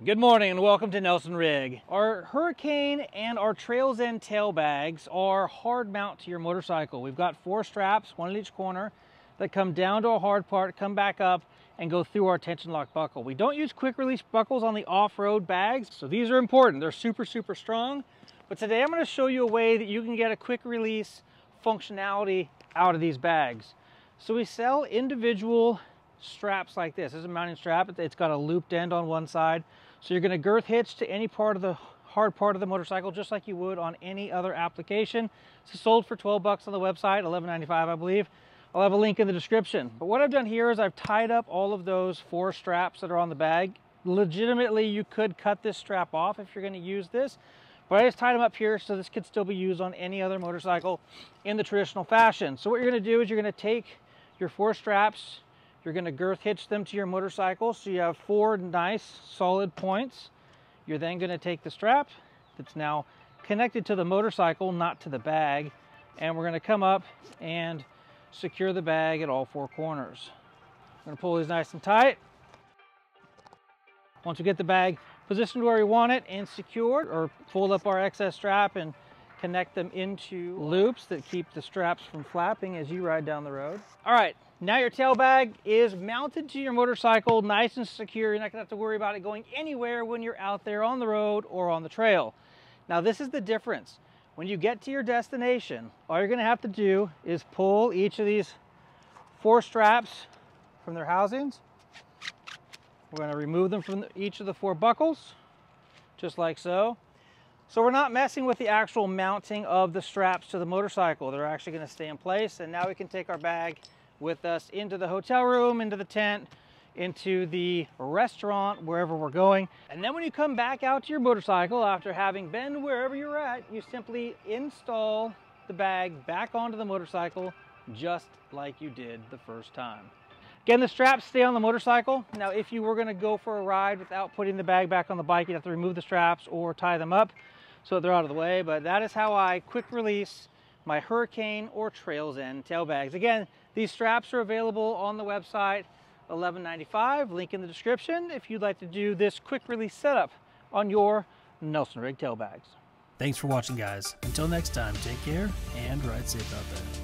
Good morning and welcome to Nelson-Rigg. Our Hurricane and our Trails End tail bags are hard mount to your motorcycle. We've got 4 straps, one at each corner, that come down to a hard part, come back up, and go through our tension lock buckle. We don't use quick release buckles on the off-road bags, so these are important. They're super strong. But today I'm going to show you a way that you can get a quick release functionality out of these bags. So we sell individual straps like this. This is a mounting strap. It's got a looped end on one side. So you're going to girth hitch to any part of the hard part of the motorcycle just like you would on any other application. It's sold for 12 bucks on the website, $11.95 I believe. I'll have a link in the description. But what I've done here is I've tied up all of those 4 straps that are on the bag. Legitimately, you could cut this strap off if you're going to use this, but I just tied them up here so this could still be used on any other motorcycle in the traditional fashion. So what you're going to do is you're going to take your 4 straps, you're going to girth hitch them to your motorcycle so you have 4 nice solid points. You're then going to take the strap that's now connected to the motorcycle, not to the bag, and we're going to come up and secure the bag at all 4 corners. I'm going to pull these nice and tight. Once we get the bag positioned where we want it and secured, or fold up our excess strap and connect them into loops that keep the straps from flapping as you ride down the road. All right, now your tail bag is mounted to your motorcycle, nice and secure. You're not gonna have to worry about it going anywhere when you're out there on the road or on the trail. Now this is the difference. When you get to your destination, all you're gonna have to do is pull each of these 4 straps from their housings. We're gonna remove them from each of the 4 buckles, just like so. So we're not messing with the actual mounting of the straps to the motorcycle. They're actually gonna stay in place, and now we can take our bag with us into the hotel room, into the tent, into the restaurant, wherever we're going. And then when you come back out to your motorcycle after having been wherever you're at, you simply install the bag back onto the motorcycle just like you did the first time. Again, the straps stay on the motorcycle. Now, if you were gonna go for a ride without putting the bag back on the bike, you'd have to remove the straps or tie them up so they're out of the way. But that is how I quick release my Hurricane or Trails End tail bags. Again, these straps are available on the website, $11.95, link in the description if you'd like to do this quick release setup on your Nelson-Rigg tail bags. Thanks for watching, guys. Until next time, take care and ride safe out there.